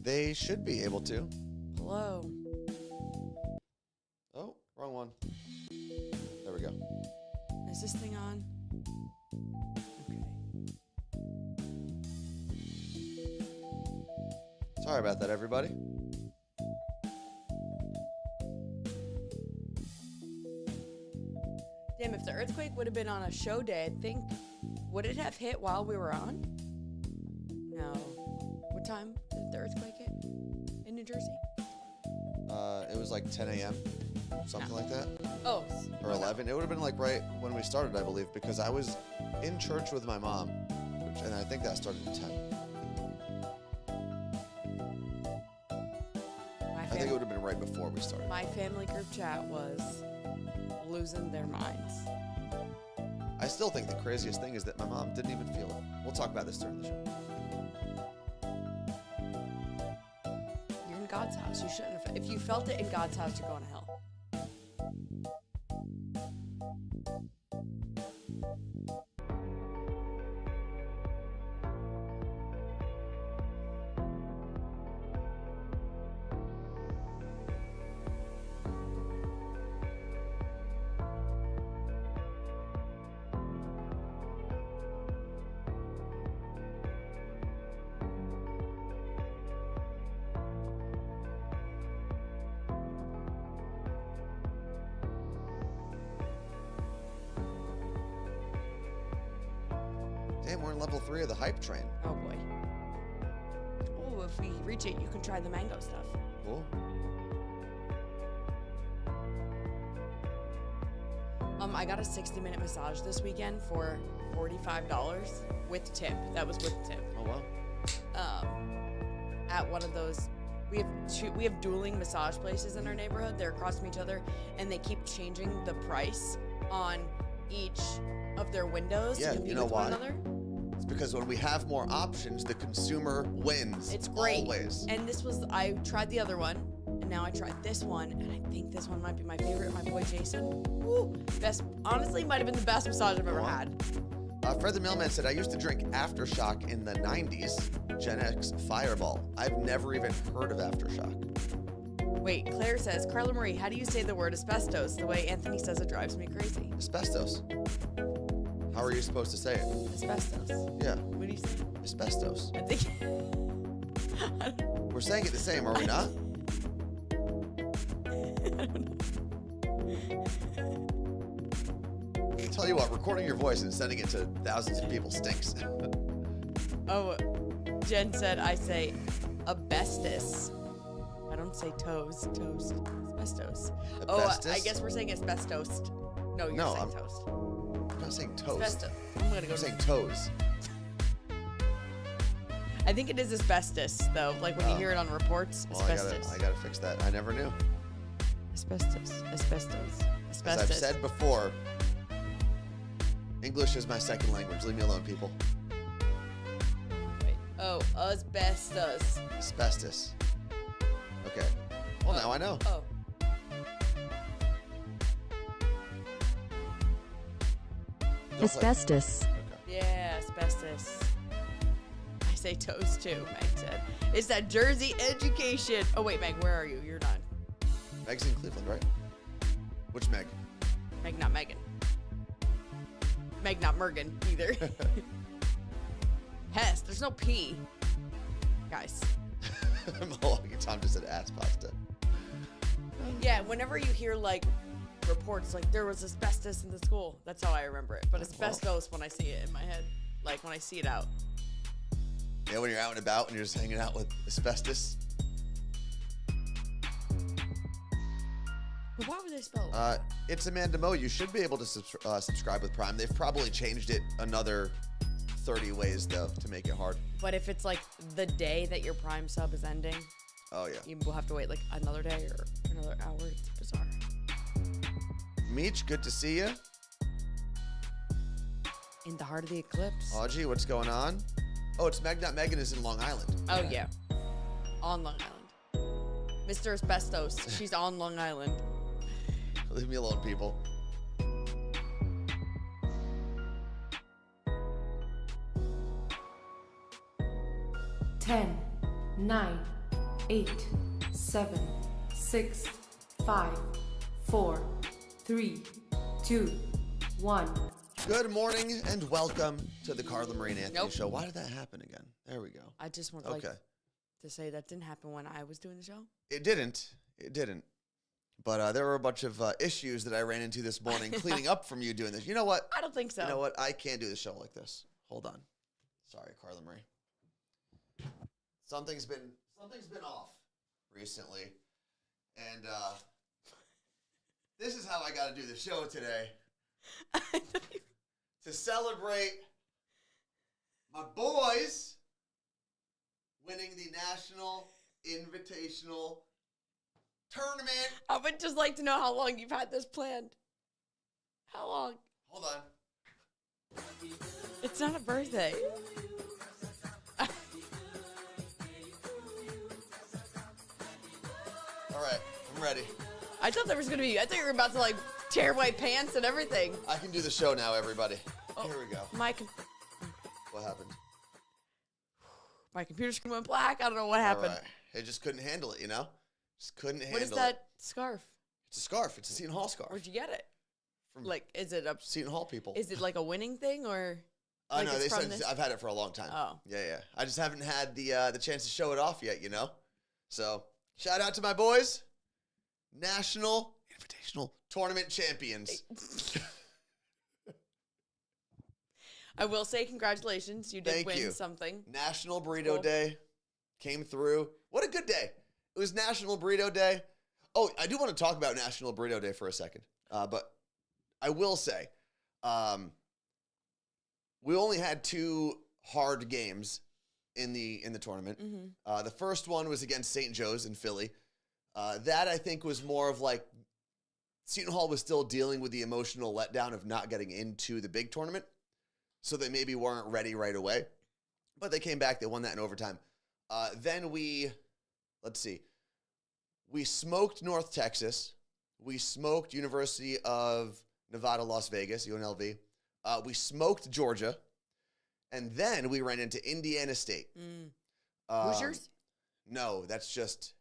They should be able to. Hello. Oh, wrong one. There we go. Is this thing on? Okay. Sorry about that, everybody. Damn, if the earthquake would have been on a show day, I think, would it have hit while we were on? No. What time did the earthquake hit in New Jersey? It was like 10 a.m., something like that. Oh. Or 11. It would have been like right when we started, I believe, because I was in church with my mom, and I think that started at 10. I think it would have been right before we started. My family group chat was losing their minds. I still think the craziest thing is that my mom didn't even feel it. We'll talk about this during the show. You're in God's house. You shouldn't have. If you felt it in God's house, you're going to hell. Damn, we're in level 3 of the hype train. Oh boy. Oh, if we reach it, you can try the mango stuff. Cool. I got a 60-minute massage this weekend for $45 with tip. That was with tip. Oh wow. At one of those, we have dueling massage places in our neighborhood. They're across from each other, and they keep changing the price on each of their windows. Yeah, to compete you know with why? one another. It's because when we have more options, the consumer wins. It's great. Always. And this was, I tried the other one, and now I tried this one, and I think this one might be my favorite. My boy Jason, woo, best. Honestly, might have been the best massage I've ever had. Fred the Mailman said, I used to drink Aftershock in the 90s. Gen X Fireball. I've never even heard of Aftershock. Wait, Claire says, Carla Marie, how do you say the word asbestos? The way Anthony says it drives me crazy. Asbestos. How are you supposed to say it? Asbestos. Yeah. What do you say? Asbestos. I think. We're saying it the same, are we not? I tell you what, recording your voice and sending it to thousands of people stinks. Oh, Jen said I say asbestos. I don't say toast. Asbestos. Oh, I guess we're saying asbestos. No, you're saying toast. I'm not saying toast. Asbestos. I'm saying toes. I think it is asbestos, though. Like when you hear it on reports, Well, asbestos. I gotta fix that. I never knew. Asbestos. Asbestos. As Asbestos. I've said before, English is my second language. Leave me alone, people. Wait. Oh, asbestos. Asbestos. Okay. Well, now I know. Oh. Asbestos. Okay. Yeah, asbestos. I say toast too, Meg said. It's that Jersey education. Oh, wait, Meg, where are you? You're not. Meg's in Cleveland, right? Which Meg? Meg, not Megan. Meg, not Mergen either. Hess, there's no P. Guys. Tom just said ass pasta. Yeah, whenever you hear like reports like there was asbestos in the school, that's how I remember it. But asbestos when I see it in my head, like when I see it out. Yeah, when you're out and about and you're just hanging out with asbestos. But why would they spell it? It's Amanda Moe. You should be able to subscribe with Prime. They've probably changed it another 30 ways, though, to make it hard. But if it's like the day that your Prime sub is ending, oh yeah, you will have to wait like another day or another hour. It's bizarre. Meech, good to see you. In the heart of the eclipse. Audrey, what's going on? Oh, it's Meg, not Megan is in Long Island. Oh yeah, on Long Island. Mr. Asbestos, she's on Long Island. Leave me alone, people. Ten, 9, 8, 7, 6, 5, 4, 3, 2, 1. Good morning and welcome to the Carla Marie and Anthony Show. Why did that happen again? There we go. I just want to say that didn't happen when I was doing the show. It didn't. But there were a bunch of issues that I ran into this morning cleaning up from you doing this. You know what? I don't think so. You know what? I can't do the show like this. Hold on. Sorry, Carla Marie. Something's been off recently. And this is how I got to do the show today. To celebrate my boys winning the National Invitational Tournament. I would just like to know how long you've had this planned. How long? Hold on. It's not a birthday. All right, I'm ready. I thought you were about to like tear my pants and everything. I can do the show now, everybody. Here we go. What happened? My computer screen went black. I don't know what happened. All right. It just couldn't handle it, you know? Just couldn't handle it. What is that scarf? It's a scarf. It's a Seton Hall scarf. Where'd you get it? From is it a Seton Hall people. Is it like a winning thing or? No, they said I've had it for a long time. Oh. Yeah. I just haven't had the chance to show it off yet, you know? So, shout out to my boys. National Invitational Tournament champions. I will say congratulations. You did win something. National Burrito Day came through. What a good day. It was National Burrito Day. Oh, I do want to talk about National Burrito Day for a second. But I will say, we only had 2 hard games in the tournament. Mm-hmm. The first one was against St. Joe's in Philly. That I think was more of like Seton Hall was still dealing with the emotional letdown of not getting into the big tournament. So they maybe weren't ready right away. But they came back. They won that in overtime. Then we smoked North Texas. We smoked University of Nevada, Las Vegas, UNLV. We smoked Georgia. And then we ran into Indiana State. Hoosiers? No, that's just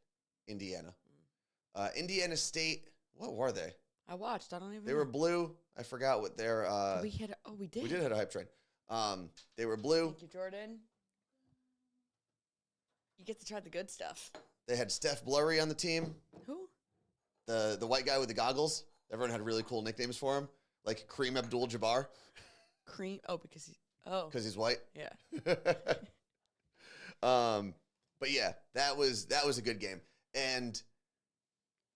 Indiana. Indiana State, what were they? I watched. I don't even know. They were blue. I forgot what their... we did. We did hit a hype train. They were blue. Thank you, Jordan. You get to try the good stuff. They had Steph Blurry on the team. Who? The white guy with the goggles. Everyone had really cool nicknames for him, like Kareem Abdul-Jabbar. Kareem? Oh, because he's white. Yeah. But yeah, that was a good game, and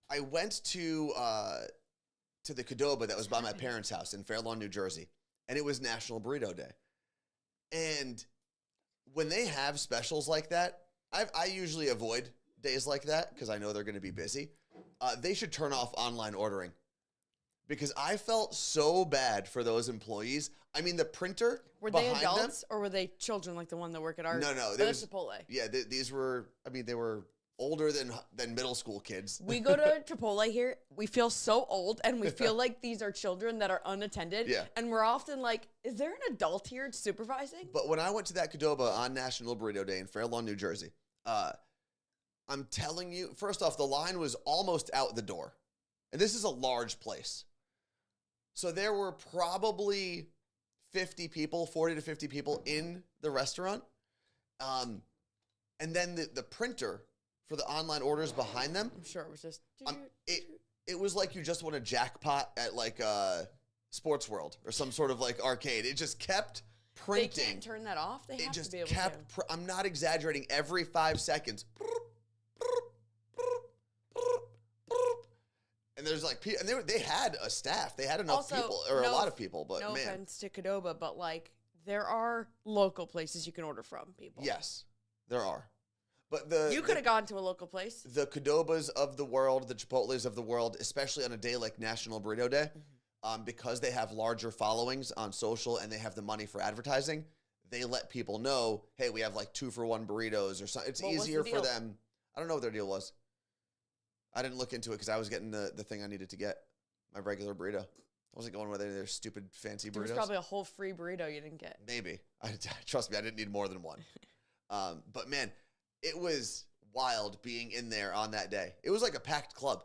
I went to the Qdoba that was by my parents' house in Fair Lawn, New Jersey, and it was National Burrito Day, and when they have specials like that, I usually avoid days like that because I know they're going to be busy. They should turn off online ordering because I felt so bad for those employees. I mean, the printer were they adults or were they children like the one that work at our? No, that's Chipotle. Yeah, these were. I mean, they were older than middle school kids. We go to Chipotle here. We feel so old, and we feel like these are children that are unattended. Yeah. And we're often like, is there an adult here supervising? But when I went to that Qdoba on National Burrito Day in Fair Lawn, New Jersey, I'm telling you, first off, the line was almost out the door. And this is a large place. So there were probably 40 to 50 people in the restaurant. And then the printer for the online orders behind them. I'm sure it was just... It was like you just won a jackpot at like Sports World or some sort of like arcade. It just kept printing. They can't turn that off? They have to be able to. I'm not exaggerating. Every 5 seconds. And there's like, and they had a staff. They had enough people, or a lot of people, but no man. No offense to Qdoba, but like, there are local places you can order from, people. Yes, there are. But you could have gone to a local place. The Qdobas of the world, the Chipotles of the world, especially on a day like National Burrito Day, because they have larger followings on social and they have the money for advertising, they let people know, hey, we have like 2-for-1 burritos or something. It's easier for them. I don't know what their deal was. I didn't look into it because I was getting the thing I needed to get, my regular burrito. I wasn't going with any of their stupid fancy burritos. There was probably a whole free burrito you didn't get. Maybe. Trust me, I didn't need more than one. But man, it was wild being in there on that day. It was like a packed club.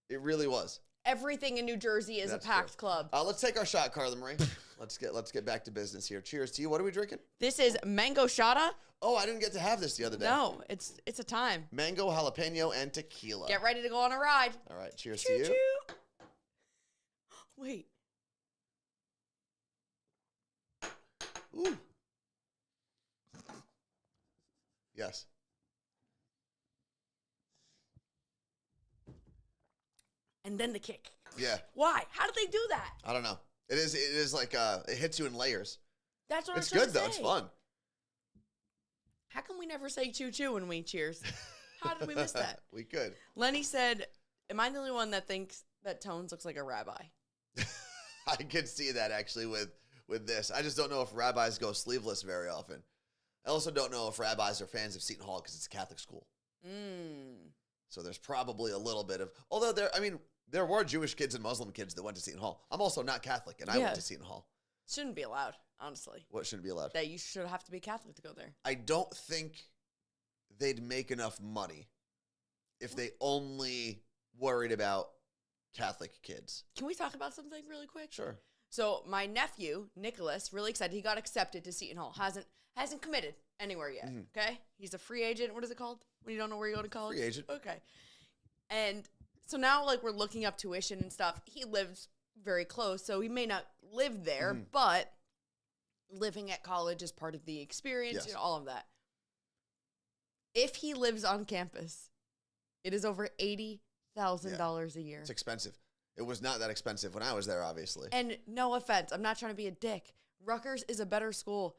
It really was. Everything in New Jersey is a packed club. Let's take our shot, Carla Marie. Let's get back to business here. Cheers to you. What are we drinking? This is mango shata. Oh, I didn't get to have this the other day. No, it's a time. Mango, jalapeno, and tequila. Get ready to go on a ride. All right, cheers to you. Wait. Ooh. Yes. And then the kick. Yeah. Why? How did they do that? I don't know. It is like it hits you in layers. That's what it's I'm trying good to though. say. It's fun. How come we never say choo-choo when we cheers? How did we miss that? We could. Lenny said, am I the only one that thinks that Tones looks like a rabbi? I could see that actually with this. I just don't know if rabbis go sleeveless very often. I also don't know if rabbis are fans of Seton Hall because it's a Catholic school. So there's probably a little bit of, although there were Jewish kids and Muslim kids that went to Seton Hall. I'm also not Catholic, and I went to Seton Hall. Shouldn't be allowed, honestly. What shouldn't be allowed? That you should have to be Catholic to go there. I don't think they'd make enough money if they only worried about Catholic kids. Can we talk about something really quick? Sure. So my nephew, Nicholas, really excited. He got accepted to Seton Hall. Hasn't committed anywhere yet, okay? He's a free agent. What is it called when you don't know where you go to college? Free agent. Okay. And so now, like, we're looking up tuition and stuff. He lives very close, so he may not live there, but living at college is part of the experience, all of that. If he lives on campus, it is over $80,000 a year. It's expensive. It was not that expensive when I was there, obviously. And no offense, I'm not trying to be a dick. Rutgers is a better school,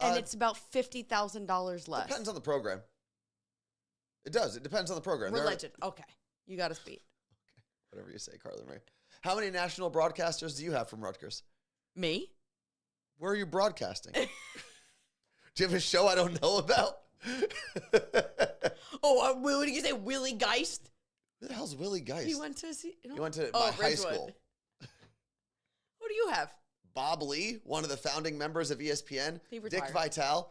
and it's about $50,000 less. Depends on the program. It does. It depends on the program. Religion. Okay. You got us beat. Okay. Whatever you say, Carla Marie. How many national broadcasters do you have from Rutgers? Me? Where are you broadcasting? Do you have a show I don't know about? What did you say? Willie Geist? Who the hell's Willie Geist? He went to my high school. Who do you have? Bob Lee, one of the founding members of ESPN. He retired. Dick Vitale.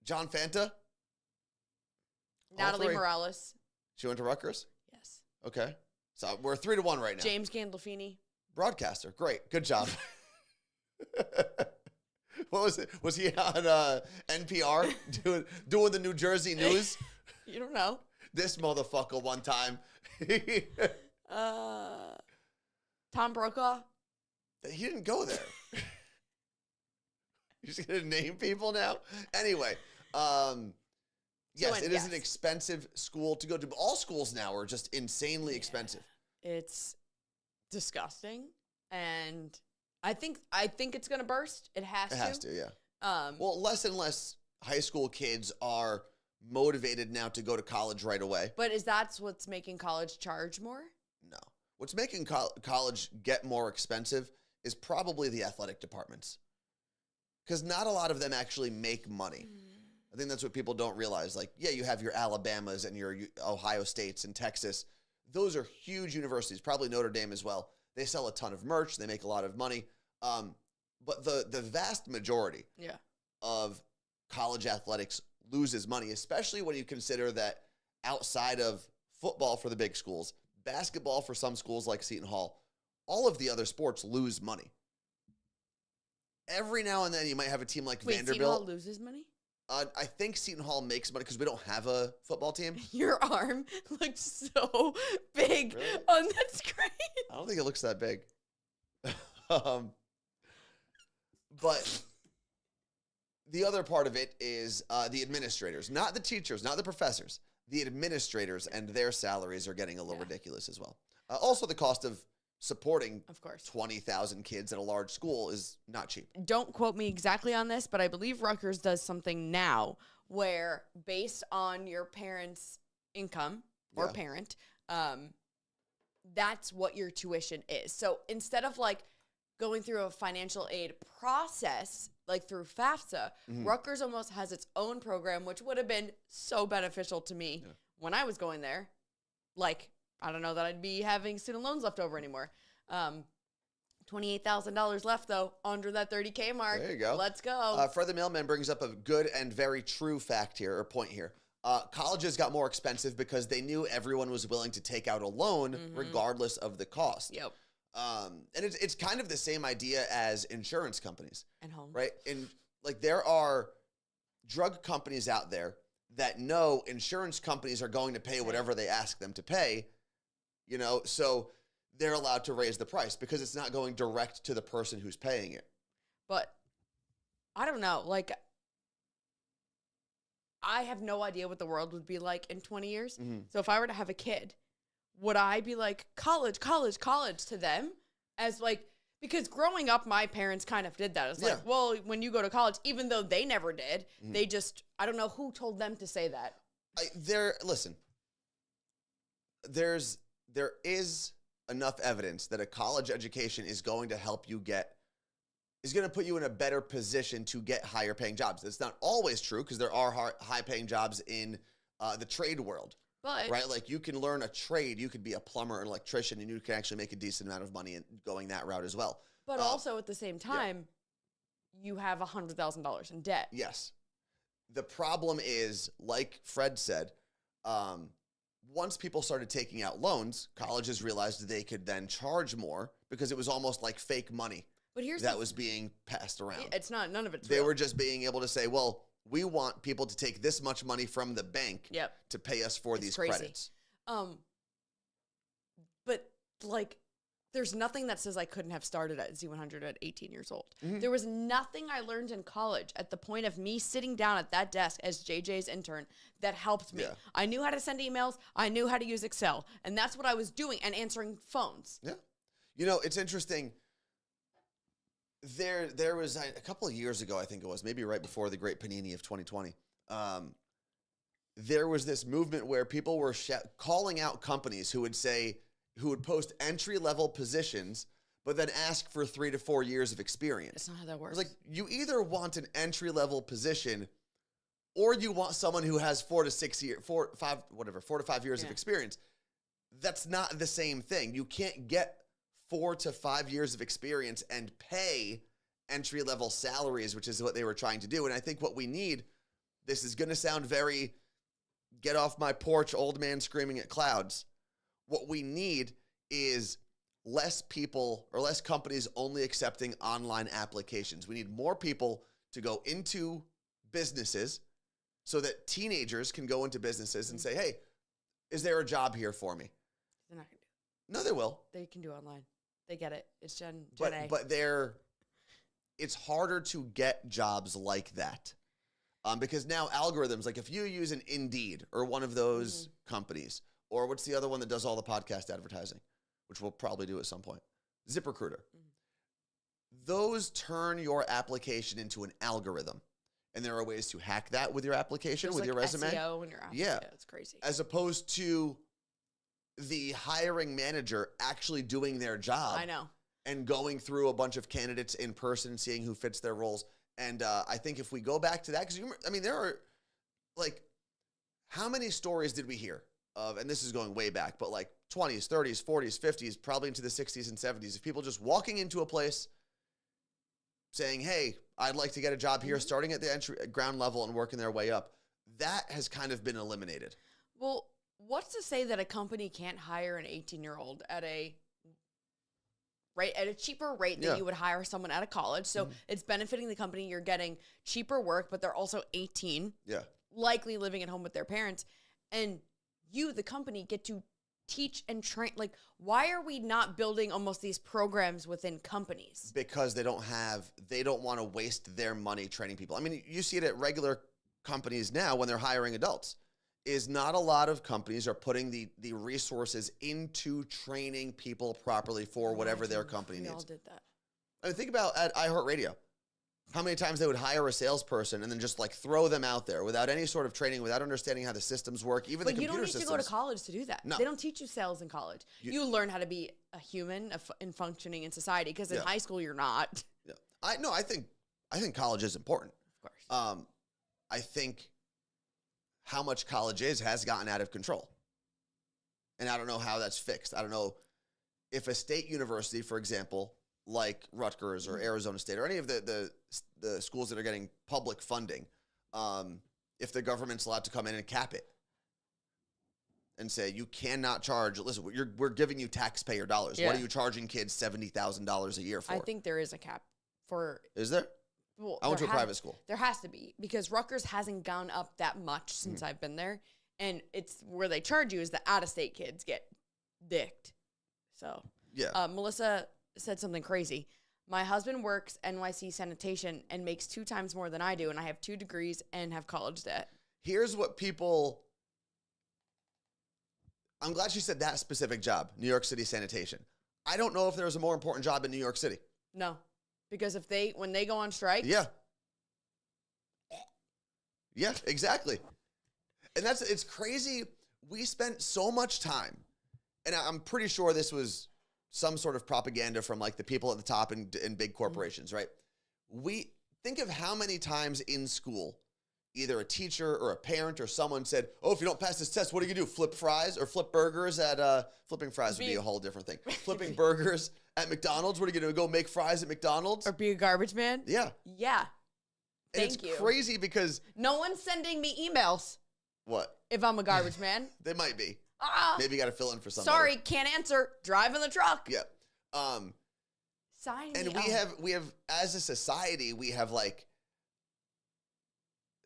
John Fanta. Natalie Morales. She went to Rutgers? Yes. Okay. So we're 3-1 right now. James Gandolfini. Broadcaster. Great. Good job. What was it? Was he on NPR doing the New Jersey news? You don't know. This motherfucker one time. Tom Brokaw. He didn't go there. You're just going to name people now? Anyway, yes, it is an expensive school to go to. All schools now are just insanely expensive. It's disgusting. And I think it's going to burst. It has to. It has to, yeah. Well, less and less high school kids are motivated now to go to college right away. But that's what's making college charge more? No. What's making college get more expensive is probably the athletic departments. Because not a lot of them actually make money. I think that's what people don't realize. Like, yeah, you have your Alabamas and your Ohio States and Texas. Those are huge universities, probably Notre Dame as well. They sell a ton of merch. They make a lot of money. But the vast majority of college athletics loses money, especially when you consider that outside of football for the big schools, basketball for some schools like Seton Hall, all of the other sports lose money. Every now and then you might have a team like Vanderbilt. Seton Hall loses money? I think Seton Hall makes money because we don't have a football team. Your arm looks so big on that screen. I don't think it looks that big. But the other part of it is the administrators, not the teachers, not the professors. The administrators and their salaries are getting a little ridiculous as well. Also, the cost of supporting, of course, 20,000 kids at a large school is not cheap. Don't quote me exactly on this, but I believe Rutgers does something now where based on your parents' income or parent, that's what your tuition is. So instead of like going through a financial aid process, like through FAFSA, Rutgers almost has its own program, which would have been so beneficial to me when I was going there. Like, I don't know that I'd be having student loans left over anymore. $28,000 left, though, under that 30K mark. There you go. Let's go. Fred the Mailman brings up a good and very true fact here, or point here. Colleges got more expensive because they knew everyone was willing to take out a loan regardless of the cost. Yep. And it's kind of the same idea as insurance companies. And home. Right? And like there are drug companies out there that know insurance companies are going to pay whatever they ask them to pay, you know, so they're allowed to raise the price because it's not going direct to the person who's paying it. But I don't know. Like, I have no idea what the world would be like in 20 years. So if I were to have a kid, would I be like, college to them? As like, because growing up, my parents kind of did that. It's like, well, when you go to college, even though they never did, they just, I don't know who told them to say that. Listen, there is enough evidence that a college education is going to help you is going to put you in a better position to get higher paying jobs. That's not always true because there are high paying jobs in the trade world. But, right? Like you can learn a trade. You could be a plumber or an electrician and you can actually make a decent amount of money going that route as well. But also at the same time, you have $100,000 in debt. Yes. The problem is, like Fred said, once people started taking out loans, colleges realized they could then charge more because it was almost like fake money that was being passed around. It's not, none of it's They real. were just being able to say, well, we want people to take this much money from the bank to pay us for these credits. But like, there's nothing that says I couldn't have started at Z100 at 18 years old. There was nothing I learned in college at the point of me sitting down at that desk as JJ's intern that helped me. I knew how to send emails. I knew how to use Excel. And that's what I was doing and answering phones. Yeah. You know, it's interesting. There was a couple of years ago, I think it was, maybe right before the great panini of 2020, there was this movement where people were calling out companies who would post entry-level positions, but then ask for 3 to 4 years of experience. That's not how that works. It's like, you either want an entry-level position or you want someone who has 4 to 5 years of experience. That's not the same thing. You can't get 4 to 5 years of experience and pay entry-level salaries, which is what they were trying to do. And I think what we need, this is going to sound very get off my porch, old man screaming at clouds. What we need is less people or less companies only accepting online applications. We need more people to go into businesses so that teenagers can go into businesses and say, hey, is there a job here for me? They're not going to do it. No, they will. They can do online. They get it. It's Gen A. But it's harder to get jobs like that. Because now algorithms, like if you use an Indeed or one of those companies, or what's the other one that does all the podcast advertising, which we'll probably do at some point, ZipRecruiter. Those turn your application into an algorithm. And there are ways to hack that with your application, with your resume. SEO and your application. Yeah, it's crazy. As opposed to the hiring manager actually doing their job. I know. And going through a bunch of candidates in person, seeing who fits their roles. And I think if we go back to that, because there are, like, how many stories did we hear of, and this is going way back, but like 20s, 30s, 40s, 50s, probably into the 60s and 70s, of people just walking into a place saying, hey, I'd like to get a job here, starting at the ground level and working their way up. That has kind of been eliminated. Well, what's to say that a company can't hire an 18-year-old at a cheaper rate than you would hire someone out of college? So it's benefiting the company. You're getting cheaper work, but they're also 18, likely living at home with their parents. And you, the company, get to teach and train. Like, why are we not building almost these programs within companies? Because they don't want to waste their money training people. I mean, you see it at regular companies now when they're hiring adults. Is not a lot of companies are putting the resources into training people properly for whatever their company needs. We all did that. I mean, think about at iHeartRadio. How many times they would hire a salesperson and then just like throw them out there without any sort of training, without understanding how the systems work, even the computer systems. But you don't need to go to college to do that. No. They don't teach you sales in college. You learn how to be a human and functioning in society, because in high school you're not. Yeah. I think college is important. Of course. I think how much college has gotten out of control. And I don't know how that's fixed. I don't know if a state university, for example, like Rutgers or Arizona State or any of the schools that are getting public funding, if the government's allowed to come in and cap it and say, you cannot charge, listen, we're giving you taxpayer dollars. Yeah. What are you charging kids $70,000 a year for? I think there is a cap for. Is there? Well, I went to a private school. There has to be, because Rutgers hasn't gone up that much since I've been there. And it's where they charge you is the out-of-state kids get dicked. So, yeah. Melissa said something crazy. My husband works NYC sanitation and makes 2 times more than I do, and I have 2 degrees and have college debt. Here's what people... I'm glad she said that specific job, New York City sanitation. I don't know if there was a more important job in New York City. No, because when they go on strike... Yeah. Yeah, exactly. And it's crazy. We spent so much time, and I'm pretty sure this was some sort of propaganda from like the people at the top in big corporations, right? We think of how many times in school, either a teacher or a parent or someone said, oh, if you don't pass this test, what are you going to do? Flip fries or flip burgers at, flipping fries would be a whole different thing. Flipping burgers at McDonald's. What are you going to do? Go make fries at McDonald's? Or be a garbage man? Yeah. Yeah. Thank you. It's crazy because... No one's sending me emails. What? If I'm a garbage man. They might be. Maybe you got to fill in for somebody. Sorry, can't answer. Driving the truck. Yeah. Sign and me we have, as a society, we have like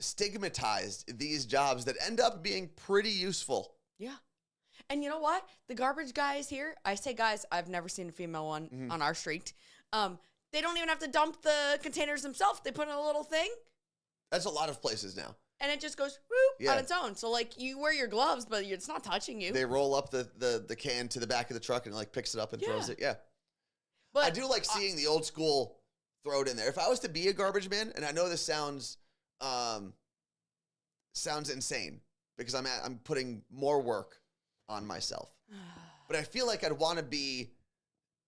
stigmatized these jobs that end up being pretty useful. Yeah. And you know what? The garbage guys here, I say guys, I've never seen a female one on our street. They don't even have to dump the containers themselves. They put in a little thing. That's a lot of places now. And it just goes whoop on its own. So like you wear your gloves, but it's not touching you. They roll up the can to the back of the truck and like picks it up and throws it. Yeah. But I do like seeing the old school throw it in there. If I was to be a garbage man, and I know this sounds insane because I'm putting more work on myself. But I feel like I'd want to be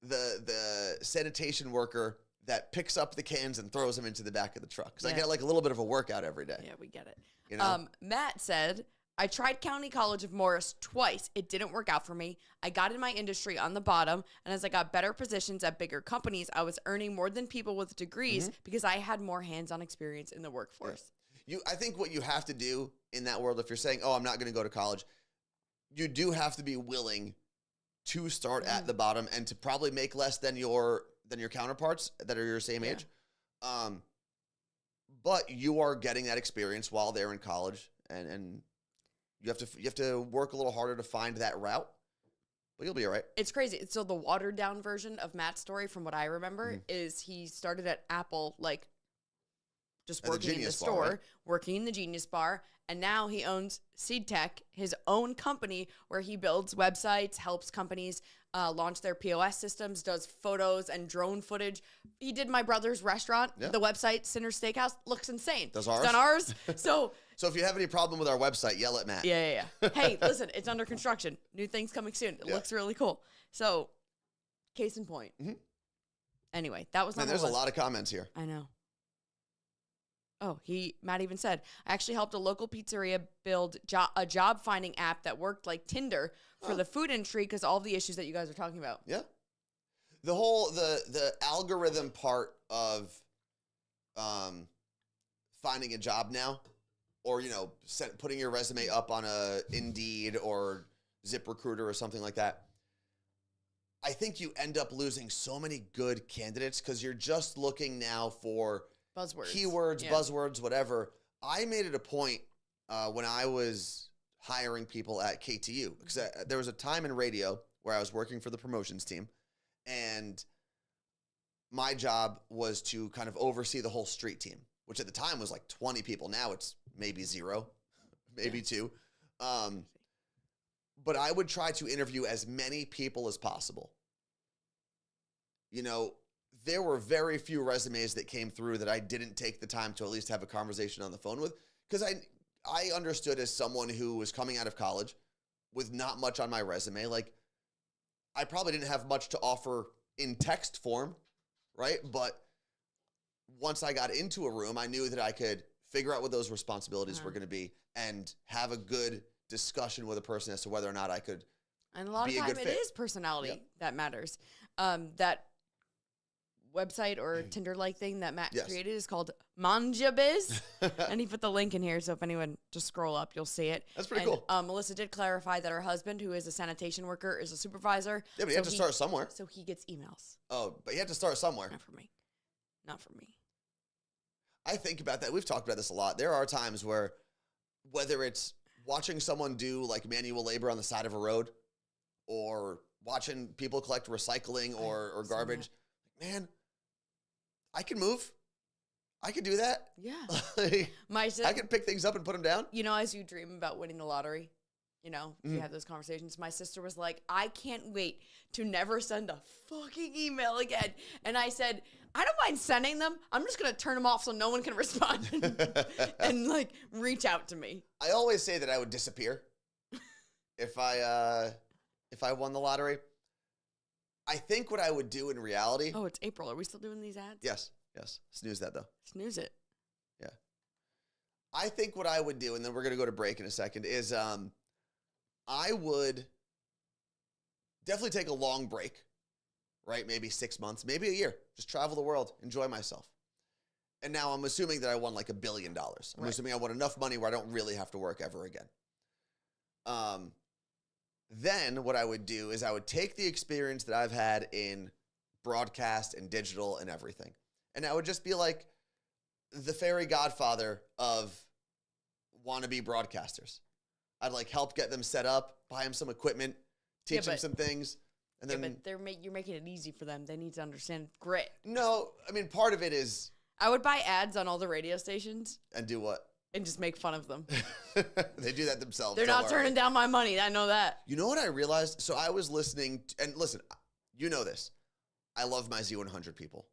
the sanitation worker that picks up the cans and throws them into the back of the truck. Because I get like a little bit of a workout every day. Yeah, we get it. You know? Matt said, I tried County College of Morris twice. It didn't work out for me. I got in my industry on the bottom, and as I got better positions at bigger companies, I was earning more than people with degrees because I had more hands-on experience in the workforce. Yeah. I think what you have to do in that world, if you're saying, oh, I'm not going to go to college, you do have to be willing to start at the bottom and to probably make less than your counterparts that are your same age. But you are getting that experience while they're in college, and you have to work a little harder to find that route, but you'll be all right. It's crazy. So the watered down version of Matt's story, from what I remember, is he started at Apple, like just working in the store, right? Working in the Genius Bar, and now he owns SeedTech, his own company where he builds websites, helps companies launch their POS systems, does photos and drone footage. He did my brother's restaurant, the website, Sinner Steakhouse, looks insane. Does ours? It's on ours. So if you have any problem with our website, yell at Matt. Yeah. Hey, listen, it's under construction. New things coming soon. It looks really cool. So, case in point. Anyway, that was not. There's a lot of comments here. I know. Oh, Matt even said, I actually helped a local pizzeria build a job finding app that worked like Tinder for the food industry because all of the issues that you guys are talking about. Yeah. The whole, the algorithm part of finding a job now, or, putting your resume up on a Indeed or ZipRecruiter or something like that. I think you end up losing so many good candidates because you're just looking now for buzzwords, keywords, buzzwords, whatever. I made it a point when I was hiring people at KTU, because there was a time in radio where I was working for the promotions team, and my job was to kind of oversee the whole street team, which at the time was like 20 people. Now it's maybe 0, maybe 2. But I would try to interview as many people as possible. There were very few resumes that came through that I didn't take the time to at least have a conversation on the phone with, because I understood, as someone who was coming out of college with not much on my resume, like I probably didn't have much to offer in text form, right? But once I got into a room, I knew that I could figure out what those responsibilities were going to be and have a good discussion with a person as to whether or not I could. And a lot of time it is personality that matters. That website or Tinder-like thing that Matt created is called Manjabiz. And he put the link in here, so if anyone just scroll up, you'll see it. That's pretty cool. Melissa did clarify that her husband, who is a sanitation worker, is a supervisor. Yeah, but you have to start somewhere. So he gets emails. Oh, but you have to start somewhere. Not for me. Not for me. I think about that. We've talked about this a lot. There are times where, whether it's watching someone do like manual labor on the side of a road or watching people collect recycling or garbage, man, I can move. I can do that. Yeah. I can pick things up and put them down. You know, as you dream about winning the lottery, you know, you have those conversations. My sister was like, I can't wait to never send a fucking email again. And I said, I don't mind sending them. I'm just going to turn them off so no one can respond and like reach out to me. I always say that I would disappear if I won the lottery. I think what I would do in reality. Oh, it's April. Are we still doing these ads? Yes. Snooze that though. Snooze it. Yeah. I think what I would do, and then we're going to go to break in a second, is I would definitely take a long break, right? Maybe 6 months, maybe a year. Just travel the world, enjoy myself. And now I'm assuming that I won like $1 billion. I'm assuming I won enough money where I don't really have to work ever again. Then what I would do is I would take the experience that I've had in broadcast and digital and everything, and I would just be like the fairy godfather of wannabe broadcasters. I'd like help get them set up, buy them some equipment, teach them some things, and then. But you're making it easy for them. They need to understand grit. No, I mean part of it is. I would buy ads on all the radio stations. And do what? And just make fun of them. They do that themselves. They're not turning down my money. I know that. You know what I realized? So I was listening, and listen, you know this. I love my Z100 people,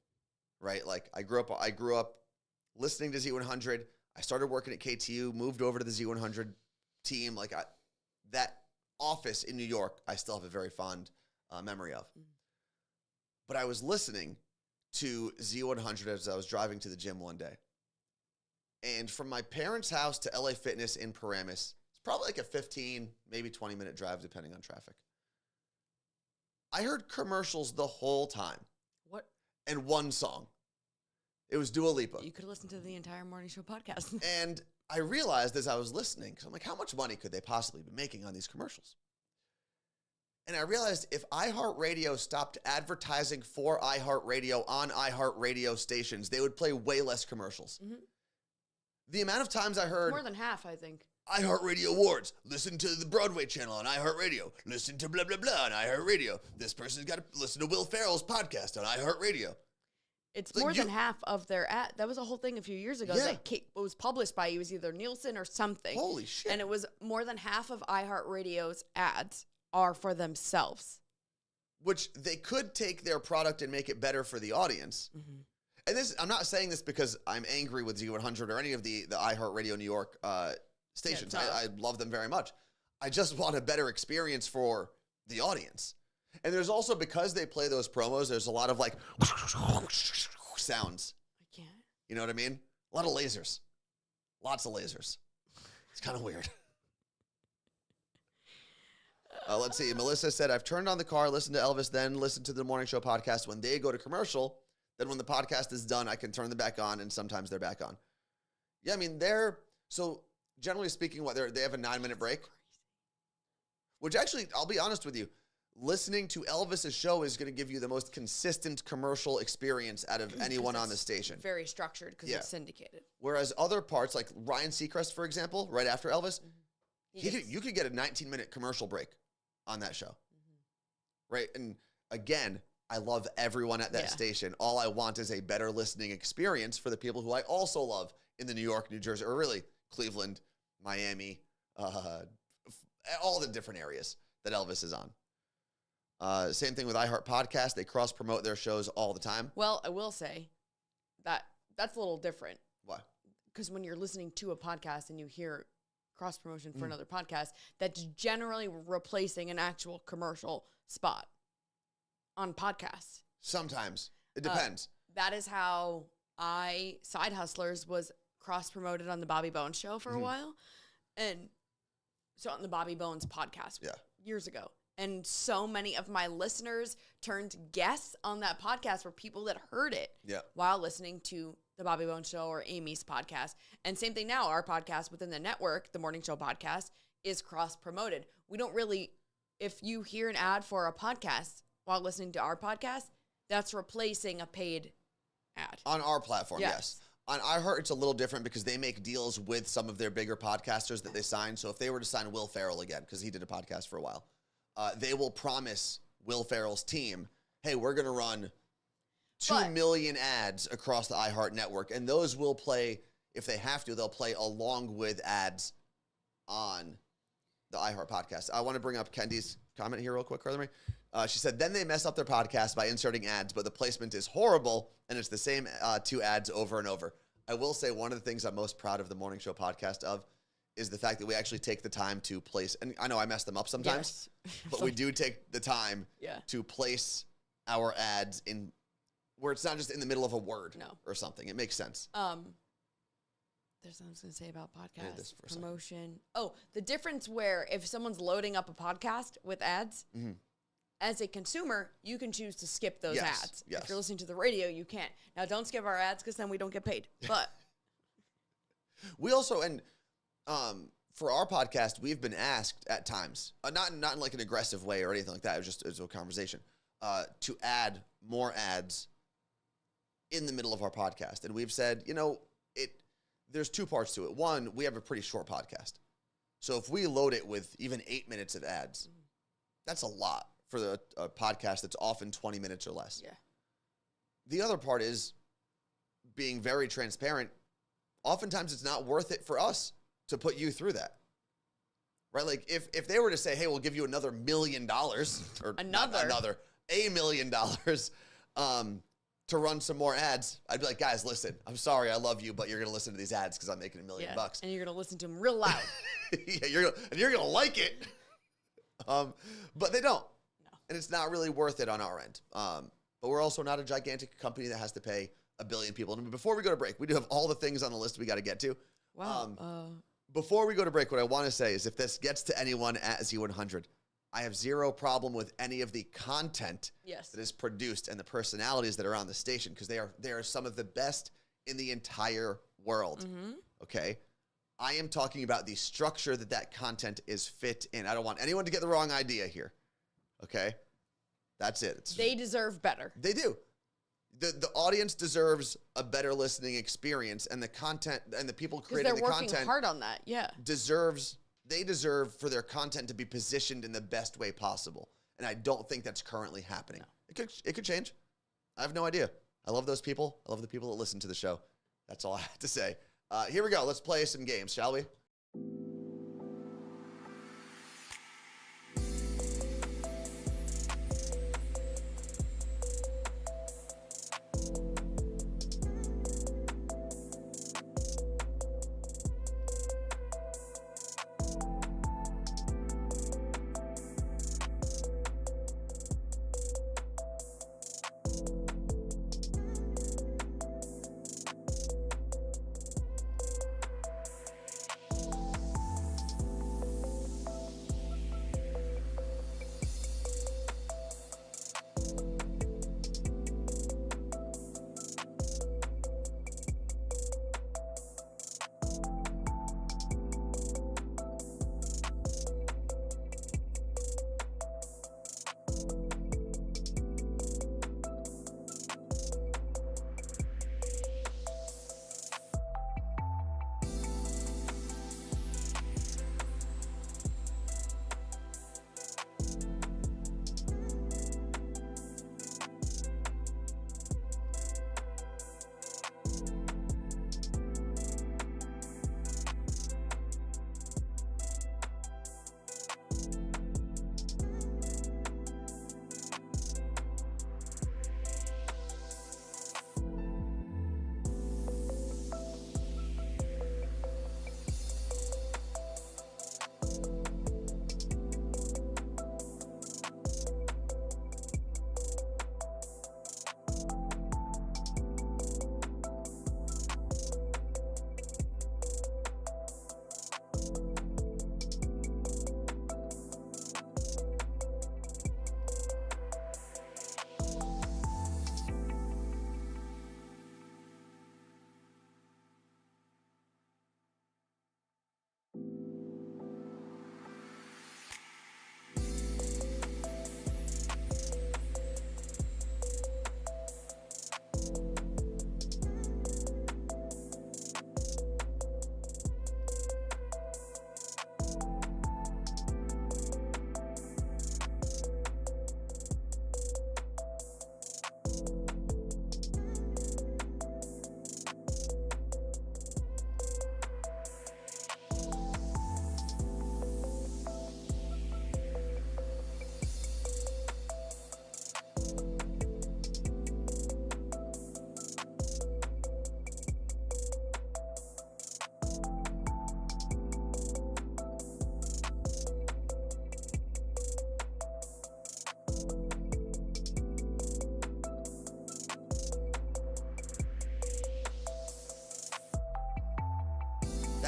right? Like I grew up listening to Z100. I started working at KTU, moved over to the Z100 team. Like that office in New York, I still have a very fond memory of. But I was listening to Z100 as I was driving to the gym one day. And from my parents' house to LA Fitness in Paramus, it's probably like a 15, maybe 20-minute drive, depending on traffic. I heard commercials the whole time. What? And one song. It was Dua Lipa. You could listen to the entire morning show podcast. And I realized as I was listening, because I'm like, how much money could they possibly be making on these commercials? And I realized if iHeartRadio stopped advertising for iHeartRadio on iHeartRadio stations, they would play way less commercials. Mm-hmm. The amount of times I heard... More than half, I think. iHeartRadio Awards. Listen to the Broadway channel on iHeartRadio. Listen to blah, blah, blah on iHeartRadio. This person's got to listen to Will Ferrell's podcast on iHeartRadio. It's more than half of their ad. That was a whole thing a few years ago that was published by, it was either Nielsen or something. Holy shit. And it was more than half of iHeartRadio's ads are for themselves. Which they could take their product and make it better for the audience. Mm-hmm. And this, I'm not saying this because I'm angry with Z100 or any of the iHeartRadio New York stations. I love them very much. I just want a better experience for the audience. And there's also, because they play those promos, there's a lot of like sounds. I can't. You know what I mean? A lot of lasers. Lots of lasers. It's kind of weird. Let's see. Melissa said, I've turned on the car, listened to Elvis, then listened to the morning show podcast. When they go to commercial, then when the podcast is done, I can turn them back on, and sometimes they're back on. Yeah, I mean, so generally speaking, they have a 9-minute break. Which actually, I'll be honest with you, listening to Elvis's show is going to give you the most consistent commercial experience out of anyone on the station. Very structured because it's syndicated. Whereas other parts, like Ryan Seacrest, for example, right after Elvis, you could get a 19-minute commercial break on that show. Mm-hmm. Right? And again, I love everyone at that station. All I want is a better listening experience for the people who I also love in the New York, New Jersey, or really Cleveland, Miami, all the different areas that Elvis is on. Same thing with iHeart Podcast. They cross-promote their shows all the time. Well, I will say that's a little different. Why? Because when you're listening to a podcast and you hear cross-promotion for another podcast, that's generally replacing an actual commercial spot on podcasts. Sometimes. It depends. That is how Side Hustlers was cross-promoted on the Bobby Bones show for a while. And so on the Bobby Bones podcast years ago. And so many of my listeners turned guests on that podcast were people that heard it while listening to the Bobby Bones Show or Amy's podcast. And same thing now, our podcast within the network, the Morning Show podcast, is cross-promoted. We don't really, if you hear an ad for a podcast while listening to our podcast, that's replacing a paid ad. On our platform, yes. On iHeart, it's a little different because they make deals with some of their bigger podcasters that they sign. So if they were to sign Will Ferrell again, because he did a podcast for a while, they will promise Will Ferrell's team, hey, we're going to run 2 million ads across the iHeart network. And those will play, if they have to, they'll play along with ads on the iHeart podcast. I want to bring up Kendi's comment here real quick, Carla Marie. She said, then they mess up their podcast by inserting ads, but the placement is horrible, and it's the same 2 ads over and over. I will say one of the things I'm most proud of the Morning Show podcast of is the fact that we actually take the time to place, and I know I mess them up sometimes, but we do take the time to place our ads in where it's not just in the middle of a word or something. It makes sense. There's something I was going to say about podcast promotion. Oh, the difference where if someone's loading up a podcast with ads, as a consumer, you can choose to skip those ads. Yes. If you're listening to the radio, you can't. Now, don't skip our ads because then we don't get paid. But we also, and for our podcast, we've been asked at times, not in like an aggressive way or anything like that. It was a conversation to add more ads in the middle of our podcast, and we've said, there's 2 parts to it. One, we have a pretty short podcast, so if we load it with even 8 minutes of ads, that's a lot for a podcast that's often 20 minutes or less. Yeah. The other part is being very transparent. Oftentimes, it's not worth it for us to put you through that. Right? Like, if they were to say, hey, we'll give you another $1 million, or $1 million, to run some more ads, I'd be like, guys, listen, I'm sorry, I love you, but you're going to listen to these ads because I'm making $1 million. And you're going to listen to them real loud. You're going to like it. But they don't. No. And it's not really worth it on our end. But we're also not a gigantic company that has to pay 1 billion people. And before we go to break, we do have all the things on the list we got to get to. Wow. Before we go to break, what I want to say is if this gets to anyone at Z100, I have zero problem with any of the content that is produced and the personalities that are on the station, because they are some of the best in the entire world. Okay? I am talking about the structure that content is fit in. I don't want anyone to get the wrong idea here. Okay? That's it. They deserve better. They do. The audience deserves a better listening experience, and the content and the people creating the content they're working hard on that. Yeah. They deserve for their content to be positioned in the best way possible. And I don't think that's currently happening. No. It could change. I have no idea. I love those people. I love the people that listen to the show. That's all I have to say. Here we go. Let's play some games, shall we?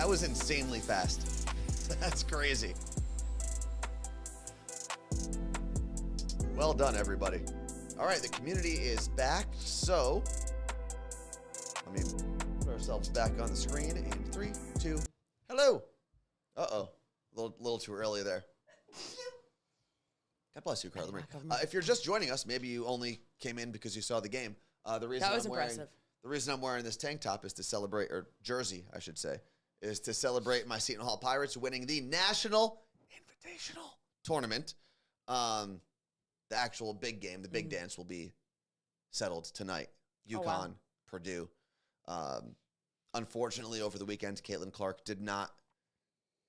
That was insanely fast. That's crazy. Well done, everybody. All right, the community is back. So let me put ourselves back on the screen. And 3, 2, hello. Uh-oh. A little too early there. God bless you, Carla Marie. If you're just joining us, maybe you only came in because you saw the game. The reason I'm wearing this tank top is to celebrate, or jersey, I should say, is to celebrate my Seton Hall Pirates winning the National Invitational Tournament. The actual big game, the big dance, will be settled tonight. UConn, Purdue. Unfortunately, over the weekend, Caitlin Clark did not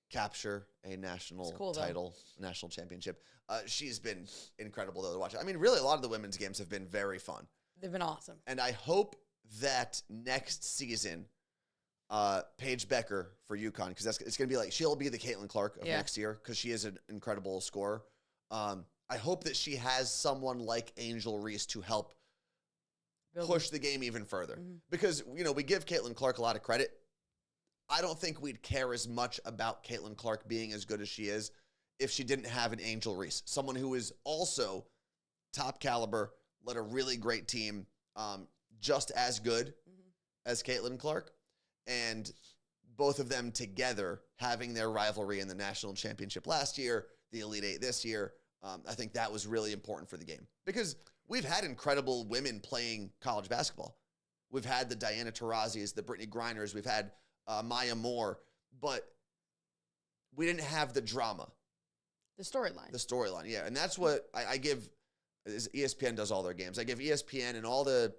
capture a national title, national championship. She's been incredible, though, to watch. I mean, really, a lot of the women's games have been very fun. They've been awesome. And I hope that next season, Paige Becker for UConn, because it's going to be like, she'll be the Caitlin Clark of next year, because she is an incredible scorer. I hope that she has someone like Angel Reese to help push the game even further. Because, we give Caitlin Clark a lot of credit. I don't think we'd care as much about Caitlin Clark being as good as she is if she didn't have an Angel Reese, someone who is also top caliber, led a really great team, just as good as Caitlin Clark. And both of them together having their rivalry in the national championship last year, the Elite Eight this year, I think that was really important for the game. Because we've had incredible women playing college basketball. We've had the Diana Taurasi's, the Brittany Griners, we've had Maya Moore, but we didn't have the drama. The storyline. The storyline, yeah. And that's what I give, ESPN does all their games. I give ESPN and all the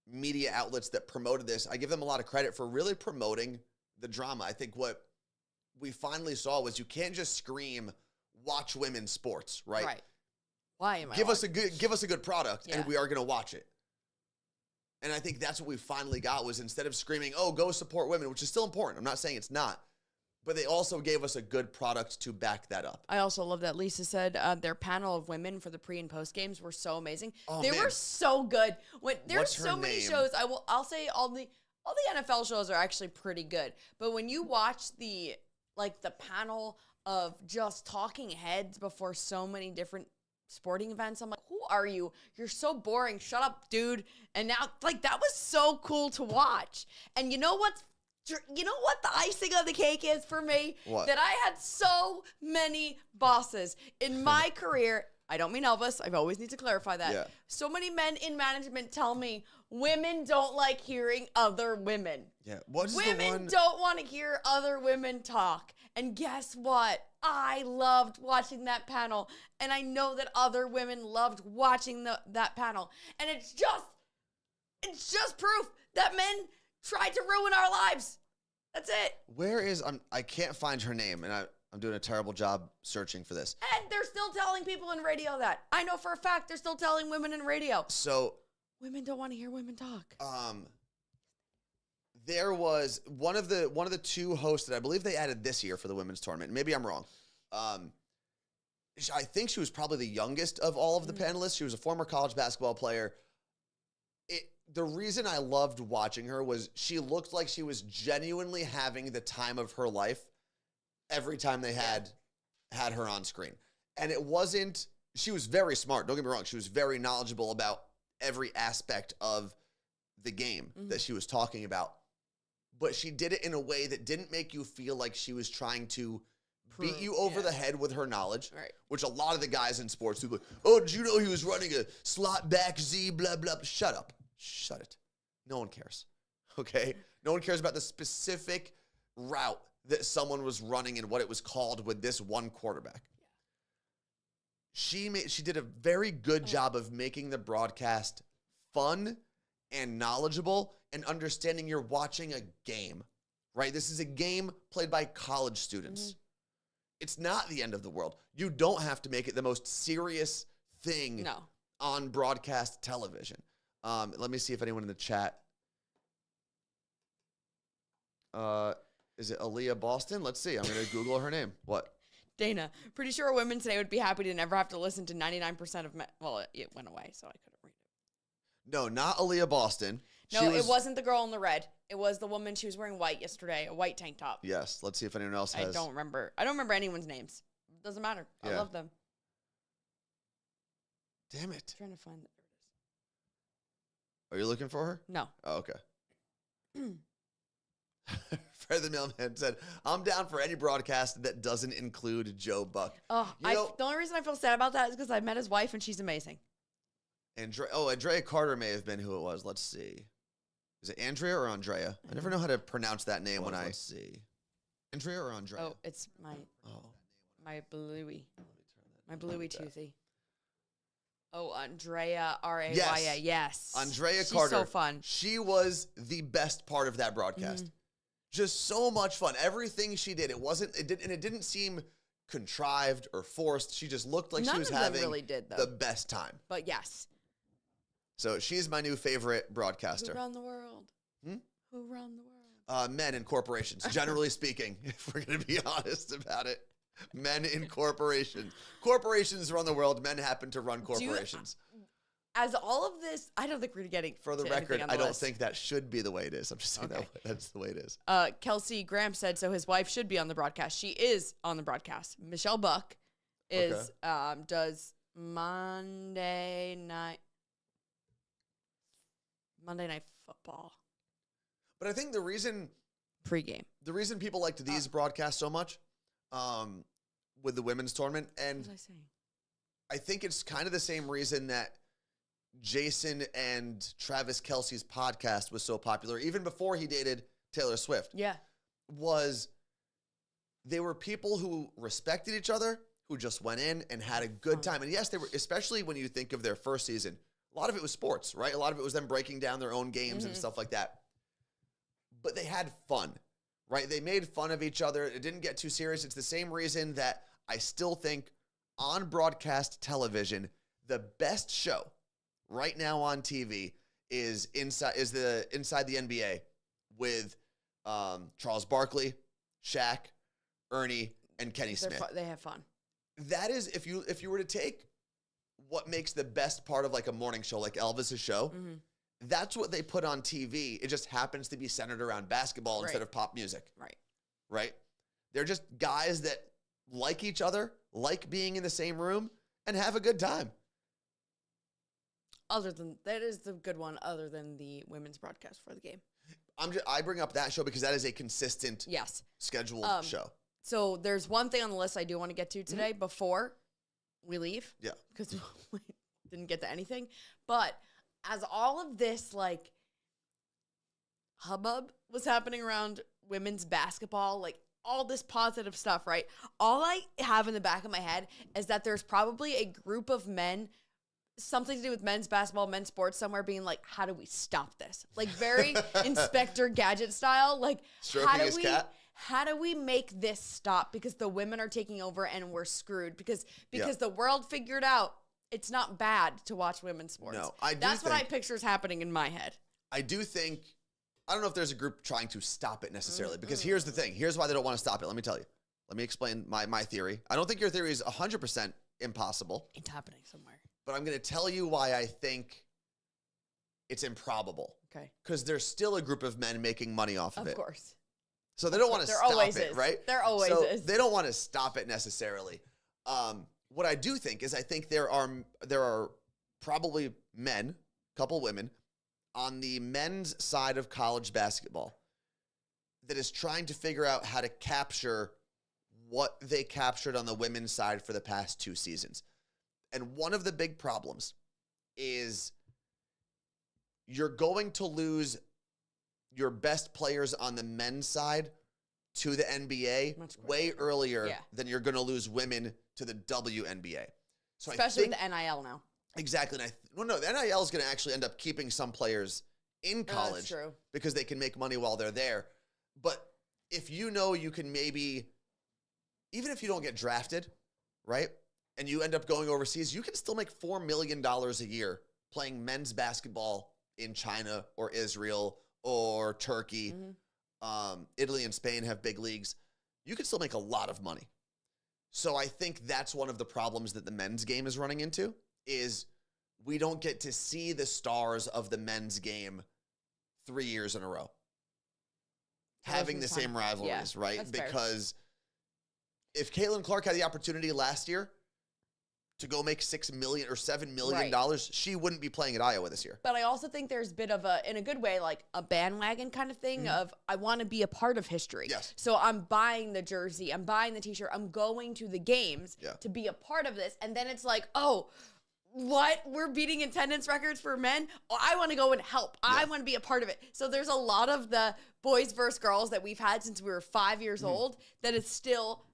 media outlets that promoted this, I give them a lot of credit for really promoting the drama. I think what we finally saw was you can't just scream, watch women's sports, right? Right. Why am I give us a good product, and we are going to watch it. And I think that's what we finally got, was instead of screaming, oh, go support women, which is still important. I'm not saying it's not. But they also gave us a good product to back that up. I also love that Lisa said their panel of women for the pre and post games were so amazing. Oh, they were so good. There's so many name? shows. I'll say all the NFL shows are actually pretty good. But when you watch the panel of just talking heads before so many different sporting events, I'm like, who are you? You're so boring. Shut up, dude. And now, that was so cool to watch. And you know what the icing on the cake is for me? What? That I had so many bosses in my career. I don't mean Elvis. I always need to clarify that. Yeah. So many men in management tell me women don't like hearing other women. Yeah. Women don't want to hear other women talk. And guess what? I loved watching that panel. And I know that other women loved watching that panel. And it's just proof that men tried to ruin our lives. That's it. I can't find her name, and I'm doing a terrible job searching for this. And they're still telling people in radio that. I know for a fact they're still telling women in radio. So women don't want to hear women talk. There was one of the two hosts that I believe they added this year for the women's tournament. Maybe I'm wrong. I think she was probably the youngest of all of the panelists. She was a former college basketball player. The reason I loved watching her was she looked like she was genuinely having the time of her life every time they had her on screen. And she was very smart. Don't get me wrong. She was very knowledgeable about every aspect of the game that she was talking about. But she did it in a way that didn't make you feel like she was trying to beat you over the head with her knowledge, right? Which a lot of the guys in sports do. Like, oh, did you know he was running a slot back Z, blah, blah. Shut up. Shut it. No one cares. Okay? No one cares about the specific route that someone was running and what it was called with this one quarterback. She did a very good job of making the broadcast fun and knowledgeable and understanding you're watching a game, right? This is a game played by college students. It's not the end of the world. You don't have to make it the most serious thing on broadcast television. Let me see if anyone in the chat. Is it Aaliyah Boston? Let's see. I'm going to Google her name. What? Dana, pretty sure women today would be happy to never have to listen to 99% of men. Well, it went away, so I couldn't read it. No, not Aaliyah Boston. No, it wasn't the girl in the red. It was the woman. She was wearing white yesterday, a white tank top. Yes. Let's see if anyone else has. I don't remember anyone's names. Doesn't matter. I love them. Damn it. I'm trying to find it. Are you looking for her? No. Oh, okay. Fred the Mailman said, I'm down for any broadcast that doesn't include Joe Buck. Oh, the only reason I feel sad about that is because I met his wife and she's amazing. Andrea Carter may have been who it was. Let's see. Is it Andrea or Andrea? I never know how to pronounce that name when I see. Andrea or Andrea? Oh, it's my bluey. My bluey toothy. Oh, Andrea, R-A-Y-A, yes. Andrea She's Carter. So fun. She was the best part of that broadcast. Just so much fun. Everything she did, it didn't seem contrived or forced. She just looked like she was having the best time. But yes. So she's my new favorite broadcaster. Who run the world? Who run the world? Men and corporations, generally speaking, if we're going to be honest about it. Men in corporations. Corporations run the world. Men happen to run corporations. As all of this, I don't think we're getting for the record, I don't think that should be the way it is. I'm just saying that's the way it is. Kelsey Graham said, so his wife should be on the broadcast. She is on the broadcast. Michelle Buck is does Monday night football. But I think the reason people liked these broadcasts so much with the women's tournament, and what was I saying? I think it's kind of the same reason that Jason and Travis Kelce's podcast was so popular, even before he dated Taylor Swift. Yeah. They were people who respected each other, who just went in and had a good time. And yes, they were, especially when you think of their first season, a lot of it was sports, right? A lot of it was them breaking down their own games and stuff like that. But they had fun, right? They made fun of each other. It didn't get too serious. It's the same reason that I still think on broadcast television, the best show right now on TV is Inside the NBA with Charles Barkley, Shaq, Ernie, and Kenny Smith. They have fun. That is, if you were to take what makes the best part of like a morning show, like Elvis's show, that's what they put on TV. It just happens to be centered around basketball instead of pop music. Right? They're just guys that like each other, like being in the same room, and have a good time. That is the good one, other than the women's broadcast for the game. I bring up that show because that is a consistent scheduled show. So there's one thing on the list I do want to get to today before we leave. Yeah. Because we didn't get to anything. But as all of this, like, hubbub was happening around women's basketball, like, all this positive stuff, right? All I have in the back of my head is that there's probably a group of men, something to do with men's basketball, men's sports somewhere, being like, how do we stop this? Like, very Inspector Gadget style. Like, how do we make this stop? Because the women are taking over and we're screwed. Because the world figured out it's not bad to watch women's sports. No, That's what I picture is happening in my head. I don't know if there's a group trying to stop it necessarily, because here's the thing. Here's why they don't want to stop it. Let me tell you. Let me explain my theory. I don't think your theory is 100% impossible. It's happening somewhere. But I'm going to tell you why I think it's improbable. Okay. Because there's still a group of men making money off of it. Of course. So they don't want to stop it, right? There always is. They don't want to stop it necessarily. What I do think is I think there are probably men, couple women, on the men's side of college basketball that is trying to figure out how to capture what they captured on the women's side for the past 2 seasons. And one of the big problems is you're going to lose your best players on the men's side to the NBA way earlier than you're going to lose women to the WNBA. So especially with the NIL now. Exactly. And the NIL is going to actually end up keeping some players in college because they can make money while they're there. But if you know you can maybe, even if you don't get drafted, right, and you end up going overseas, you can still make $4 million a year playing men's basketball in China or Israel or Turkey. Italy and Spain have big leagues. You can still make a lot of money. So I think that's one of the problems that the men's game is running into, is we don't get to see the stars of the men's game 3 years in a row. So Having the losing same time. rivalries, Yeah, right? that's fair. Because if Caitlin Clark had the opportunity last year to go make $6 million or $7 million, she wouldn't be playing at Iowa this year. But I also think there's a bit of a, in a good way, like a bandwagon kind of thing of I want to be a part of history. Yes. So I'm buying the jersey, I'm buying the t-shirt, I'm going to the games to be a part of this. And then it's like, oh, what? We're beating attendance records for men? Oh, I want to go and help. I want to be a part of it. So there's a lot of the boys versus girls that we've had since we were 5 years old that is still,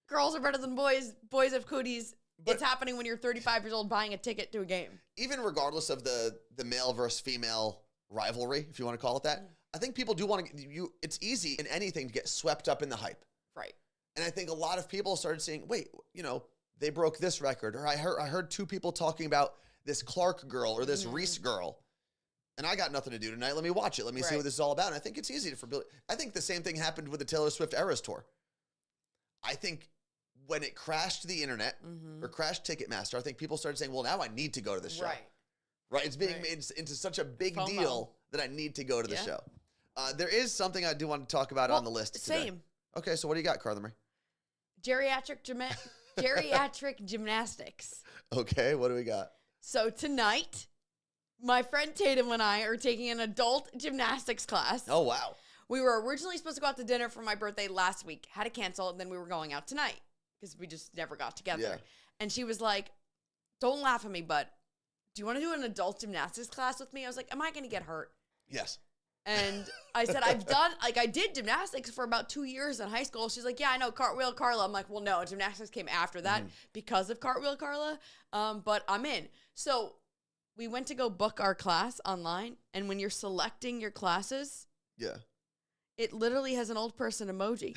girls are better than boys. Boys have cooties. But it's happening when you're 35 years old buying a ticket to a game. Even regardless of the male versus female rivalry, if you want to call it that, I think people do want to, it's easy in anything to get swept up in the hype. Right. And I think a lot of people started saying, wait, they broke this record, or I heard 2 people talking about this Clark girl or this Reese girl, and I got nothing to do tonight. Let me watch it. Let me see what this is all about. And I think it's easy for Billy. I think the same thing happened with the Taylor Swift Eras Tour. I think when it crashed the internet or crashed Ticketmaster, I think people started saying, well, now I need to go to the show. Right. It's being made into such a big deal that I need to go to the show. There is something I do want to talk about on the list today. Same. Okay, so what do you got, Carla Marie? Geriatric Gymnastics. Okay, what do we got? So tonight, my friend Tatum and I are taking an adult gymnastics class. Oh, wow. We were originally supposed to go out to dinner for my birthday last week, had to cancel, and then we were going out tonight because we just never got together. Yeah. And she was like, don't laugh at me, but do you want to do an adult gymnastics class with me? I was like, am I going to get hurt? Yes. And I said, I did gymnastics for about 2 years in high school. She's like, yeah, I know, Cartwheel Carla. I'm like, well, no, gymnastics came after that because of Cartwheel Carla, but I'm in. So we went to go book our class online, and when you're selecting your classes, it literally has an old person emoji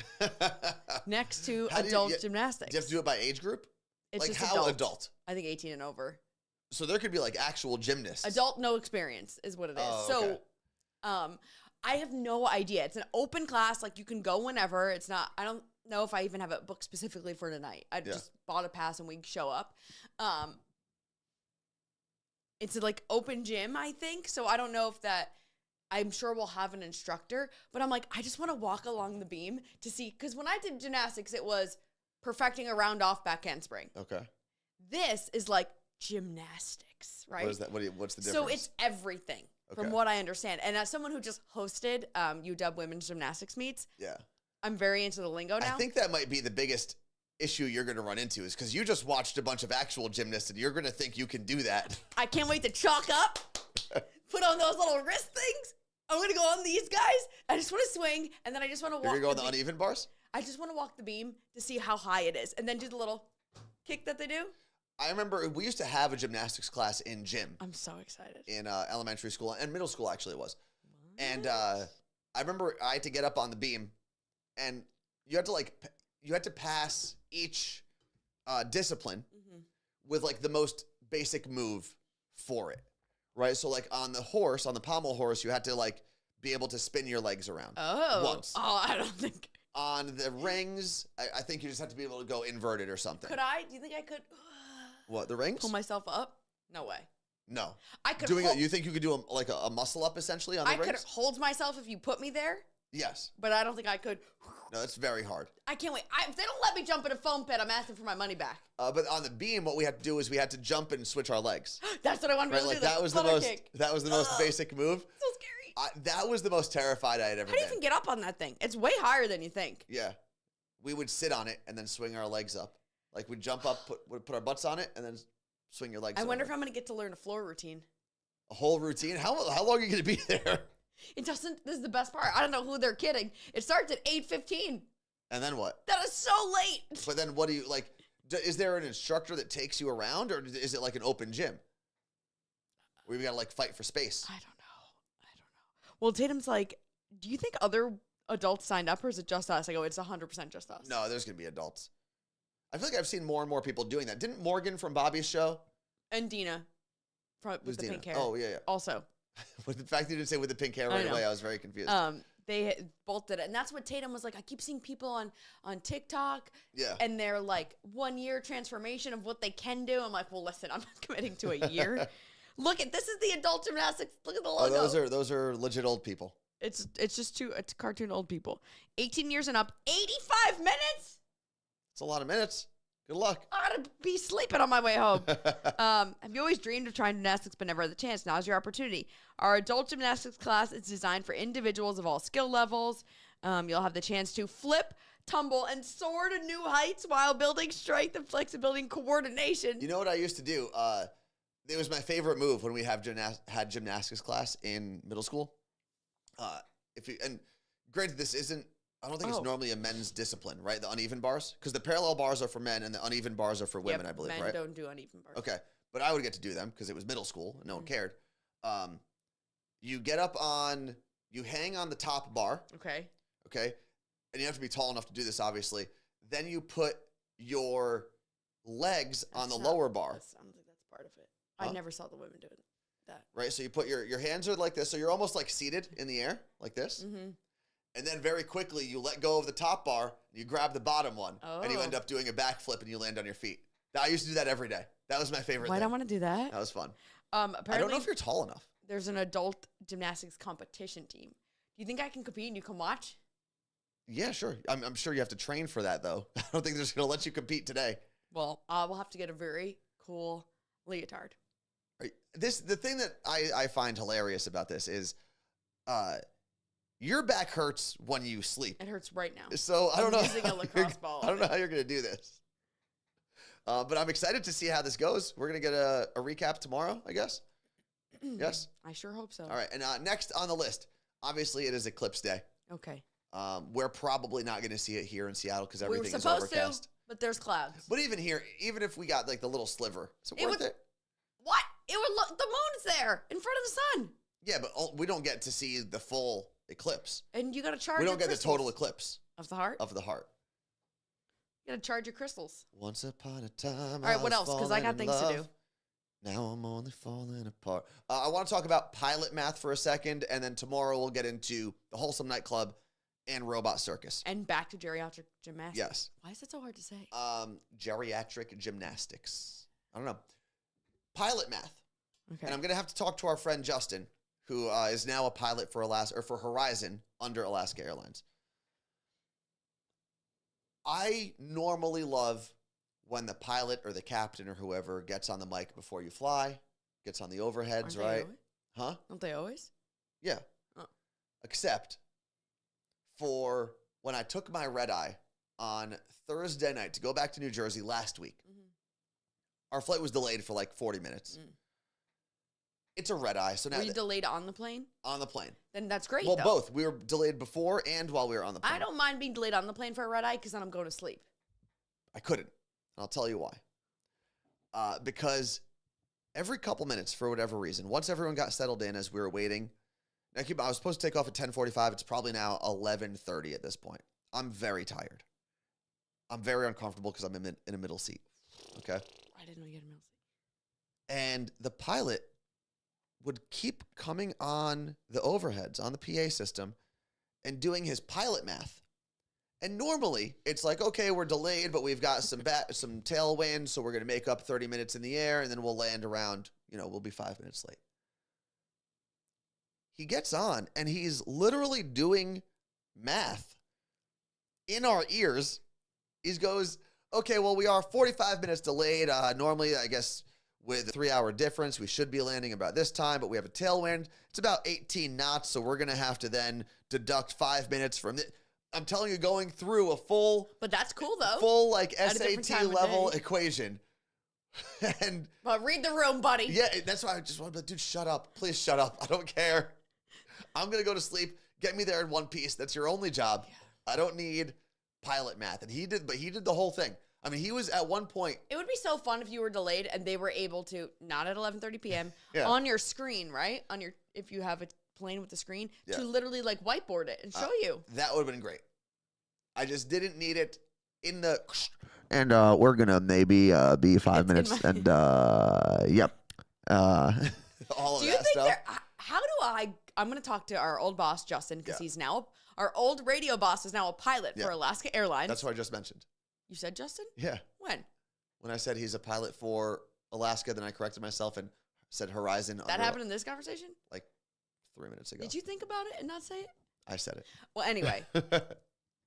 next to adult gymnastics. Do you have to do it by age group? It's like just how adult? I think 18 and over. So there could be like actual gymnasts. Adult, no experience is what it is. Oh, so okay. I have no idea. It's an open class. Like you can go whenever. It's not, I don't know if I even have it booked specifically for tonight. I just bought a pass and we show up. It's like open gym, I think. So I don't know if that, I'm sure we'll have an instructor, but I'm like, I just want to walk along the beam to see, because when I did gymnastics, it was perfecting a round off back handspring. Okay. This is like gymnastics, right? What is that? What's the difference? So it's everything. From what I understand. And as someone who just hosted UW women's gymnastics meets, I'm very into the lingo now. I think that might be the biggest issue you're going to run into is because you just watched a bunch of actual gymnasts and you're going to think you can do that. I can't wait to chalk up, put on those little wrist things. I'm going to go on these guys. I just want to swing, and then I just want to walk. You're going to go on the uneven bars? I just want to walk the beam to see how high it is, and then do the little kick that they do. I remember we used to have a gymnastics class in gym. I'm so excited. In elementary school and middle school, actually, it was. What? And I remember I had to get up on the beam, and you had to pass each discipline with like the most basic move for it, right? So like on the horse, on the pommel horse, you had to like be able to spin your legs around. Once. Oh, I don't think. On the rings, I think you just have to be able to go inverted or something. Could I? Do you think I could? What, the rings? Pull myself up? No way. No. I could. You think you could do a muscle up essentially on the rings? I could hold myself if you put me there. Yes. But I don't think I could. No, that's very hard. I can't wait. If they don't let me jump in a foam pit, I'm asking for my money back. But on the beam, what we had to do is we had to jump and switch our legs. That's what I wanted to do. Like that was the most basic move. So scary. That was the most terrified I had ever been. How do you even get up on that thing? It's way higher than you think. Yeah. We would sit on it and then swing our legs up. Like we'd jump up, put our butts on it, and then swing your legs. I wonder if I'm going to get to learn a floor routine. A whole routine? How long are you going to be there? It doesn't. This is the best part. I don't know who they're kidding. It starts at 8:15. And then what? That is so late. But then what do you like? Is there an instructor that takes you around, or is it like an open gym? Where we got to like fight for space? I don't know. Well, Tatum's like, do you think other adults signed up, or is it just us? I go, it's 100% just us. No, there's going to be adults. I feel like I've seen more and more people doing that. Didn't Morgan from Bobby's show? And Dina with the pink hair. Oh, yeah. Also. With the fact that you didn't say with the pink hair right away, I was very confused. They both did it. And that's what Tatum was like, I keep seeing people on TikTok. Yeah. And they're like 1 year transformation of what they can do. I'm like, well, listen, I'm not committing to a year. Look at this is the adult gymnastics. Look at the Oh, logo. those are legit old people. It's just it's cartoon old people. 18 years and up, 85 minutes. It's a lot of minutes. Good luck. I ought to be sleeping on my way home. Have you always dreamed of trying gymnastics but never had the chance? Now's your opportunity. Our adult gymnastics class is designed for individuals of all skill levels. You'll have the chance to flip, tumble, and soar to new heights while building strength and flexibility and coordination. You know what I used to do? It was my favorite move when we had gymnastics class in middle school. And granted, this isn't. I don't think it's normally a men's discipline, right? The uneven bars, because the parallel bars are for men and the uneven bars are for women, I believe, men right? don't do uneven bars. Okay, but I would get to do them because it was middle school and no one cared. You get up on, you hang on the top bar. Okay. Okay, and you have to be tall enough to do this, obviously. Then you put your legs on the lower bar. I don't think that's part of it. I never saw the women doing that. Right, so you put your hands are like this, so you're almost like seated in the air, like this. Mm-hmm. And then very quickly, you let go of the top bar, you grab the bottom one, and you end Oh. up doing a backflip and you land on your feet. I used to do that every day. That was my favorite Why thing. don't want to do that? That was fun. Apparently, I don't know if you're tall enough. there's an adult gymnastics competition team. Do you think I can compete and you can watch? Yeah, sure. I'm sure you have to train for that, though. I don't think they're just going to let you compete today. Well, we'll have to get a very cool leotard. Right. The thing that I find hilarious about this is your back hurts when you sleep. It hurts right now. So I don't know. I'm using a lacrosse ball. I don't know how you're going to do this. But I'm excited to see how this goes. We're going to get a recap tomorrow, I guess. Yes? I sure hope so. All right. And next on the list, obviously it is Eclipse Day. Okay. We're probably not going to see it here in Seattle because We were everything is supposed overcast. to, but there's clouds. But even here, even if we got like the little sliver, is it It worth would- it? What? It would look. The moon's there in front of the sun, Yeah, but we don't get to see the full eclipse. and you got to charge. We your don't get the crystals. total eclipse of the heart. of the heart. You got to charge your crystals. Once upon a time. All right, what else? Because I got things to do. Now I'm only falling apart. I want to talk about pilot math for a second, and then tomorrow we'll get into the Wholesome Nightclub and Robot Circus. And back to geriatric gymnastics. Yes. Why is it so hard to say? Geriatric Gymnastics. I don't know. Pilot math. Okay. And I'm going to have to talk to our friend Justin, who is now a pilot for for Horizon under Alaska Airlines. I normally love when the pilot or the captain or whoever gets on the mic before you fly, gets on the overheads, Aren't they right? always? Huh? Don't they always? Yeah. Oh. Except for when I took my red eye on Thursday night to go back to New Jersey last week. Mm-hmm. Our flight was delayed for like 40 minutes. It's a red eye. So now Were you delayed on the plane? on the plane. Then that's great. Well, though. both. We were delayed before and while we were on the plane. I don't mind being delayed on the plane for a red eye because then I'm going to sleep. I couldn't. I'll tell you why. Because every couple minutes, for whatever reason, once everyone got settled in as we were waiting, I was supposed to take off at 10:45. It's probably now 11:30 at this point. I'm very tired. I'm very uncomfortable because I'm in a middle seat. Okay? I didn't know you had a middle seat. And the pilot would keep coming on the overheads, on the PA system, and doing his pilot math. And normally, it's like, okay, we're delayed, but we've got some tailwind, so we're going to make up 30 minutes in the air, and then we'll land around, we'll be 5 minutes late. He gets on, and he's literally doing math in our ears. He goes, okay, well, we are 45 minutes delayed. Normally, I guess, with a 3-hour difference, we should be landing about this time, but we have a tailwind. It's about 18 knots, so we're going to have to then deduct 5 minutes from it. I'm telling you, going through a full... But that's cool, though. Full, like, At a different SAT time of level day. equation. And... But read the room, buddy. Yeah, that's why I just want to be like, dude, shut up. Please shut up. I don't care. I'm going to go to sleep. Get me there in one piece. That's your only job. Yeah. I don't need pilot math. And he did the whole thing. I mean, he was at one point. It would be so fun if you were delayed and they were able to, not at 11:30 p.m., Yeah. on your screen, right? If you have a plane with the screen, Yeah. to literally like whiteboard it and show you. That would have been great. I just didn't need it in the... And we're going to maybe be 5 minutes. And, yep. All of Do you that think stuff. how do I'm going to talk to our old boss, Justin, because Yeah. he's now, our old radio boss is now a pilot for Yeah. Alaska Airlines. That's what I just mentioned. You said Justin? Yeah. When? When I said he's a pilot for Alaska, then I corrected myself and said Horizon. That happened in this conversation? Like 3 minutes ago. Did you think about it and not say it? I said it. Well, anyway,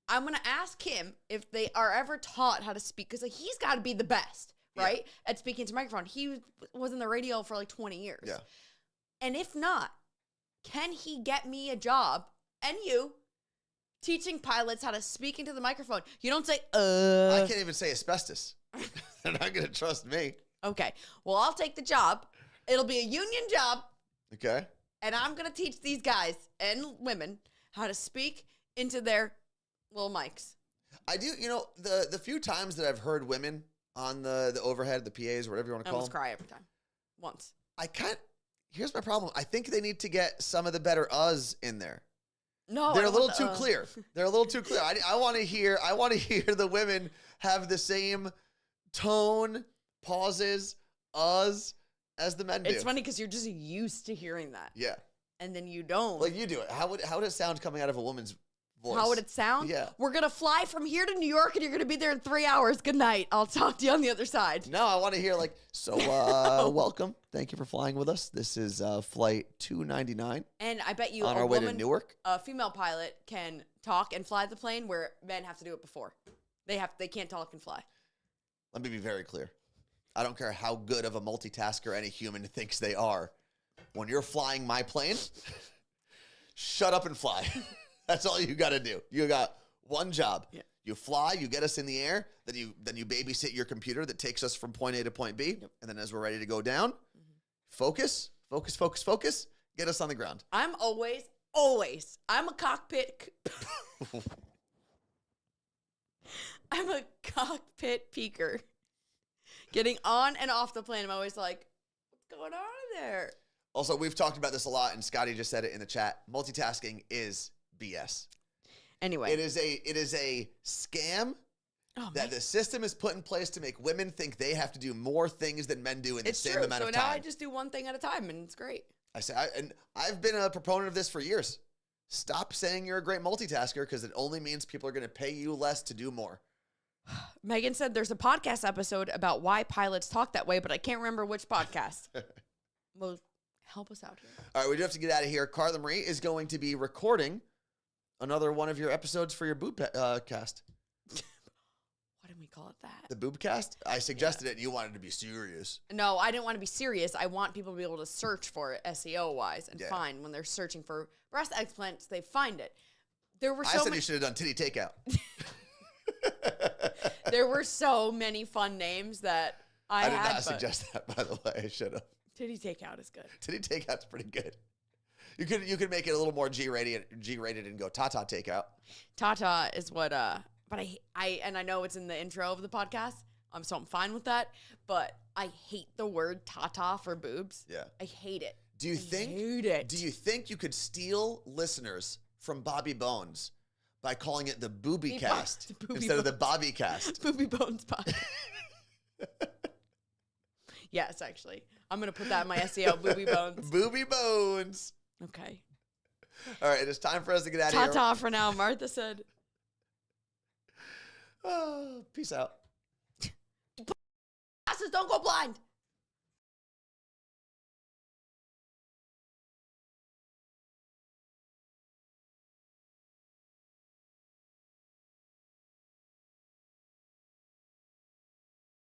I'm going to ask him if they are ever taught how to speak, because like, he's got to be the best, right? At speaking to microphone. He was in the radio for like 20 years. Yeah. And if not, can he get me a job, and you, teaching pilots how to speak into the microphone? You don't say, I can't even say asbestos. They're not going to trust me. Okay. Well, I'll take the job. It'll be a union job. Okay. And I'm going to teach these guys and women how to speak into their little mics. I do, the few times that I've heard women on the overhead, the PAs, whatever you want to I call almost them. cry every time. Once. Here's my problem. I think they need to get some of the better uhs in there. No, They're a little too clear. They're a little too clear. I want to hear the women have the same tone, pauses, uhs as the men do. It's funny because you're just used to hearing that. Yeah. And then you don't. Like you do it. How would it sound coming out of a woman's voice? How would it sound? Yeah. We're going to fly from here to New York and you're going to be there in 3 hours. Good night. I'll talk to you on the other side. No, I want to hear welcome. Thank you for flying with us. This is flight 299. And I bet you on our way to Newark. A female pilot can talk and fly the plane where men have to do it before. They can't talk and fly. Let me be very clear. I don't care how good of a multitasker any human thinks they are. When you're flying my plane, shut up and fly. That's all you got to do. You got one job. Yeah. You fly, you get us in the air, then you babysit your computer that takes us from point A to point B, and then as we're ready to go down, focus, get us on the ground. I'm always, I'm a cockpit. I'm a cockpit peeker. Getting on and off the plane, I'm always like, what's going on in there? Also, we've talked about this a lot, and Scotty just said it in the chat. Multitasking is BS. It is a scam that the system is put in place to make women think they have to do more things than men do in the same amount of time. So now I just do one thing at a time, and it's great. And I've been a proponent of this for years. Stop saying you're a great multitasker, because it only means people are going to pay you less to do more. Megan said there's a podcast episode about why pilots talk that way, but I can't remember which podcast. Well, help us out here. All right, we do have to get out of here. Carla Marie is going to be recording another one of your episodes for your boob cast. Why didn't we call it that? The boob cast? I suggested it and you wanted to be serious. No, I didn't want to be serious. I want people to be able to search for it SEO-wise and find when they're searching for breast explants, they find it. I said you should have done titty takeout. There were so many fun names that I did not suggest that, by the way. I should have. Titty takeout is good. Titty takeout's pretty good. You could make it a little more G-rated and go Tata takeout. Tata is what but I know it's in the intro of the podcast. So I'm fine with that, but I hate the word Tata for boobs. Yeah. I hate it. Do you think you could steal listeners from Bobby Bones by calling it the Booby Cast instead of the Bobby Cast? Booby Bones podcast. Yes, actually. I'm going to put that in my SEO, Booby Bones. Booby Bones. Okay. All right, it's time for us to get out of here. Ta-ta for now, Martha said. Peace out. Don't go blind.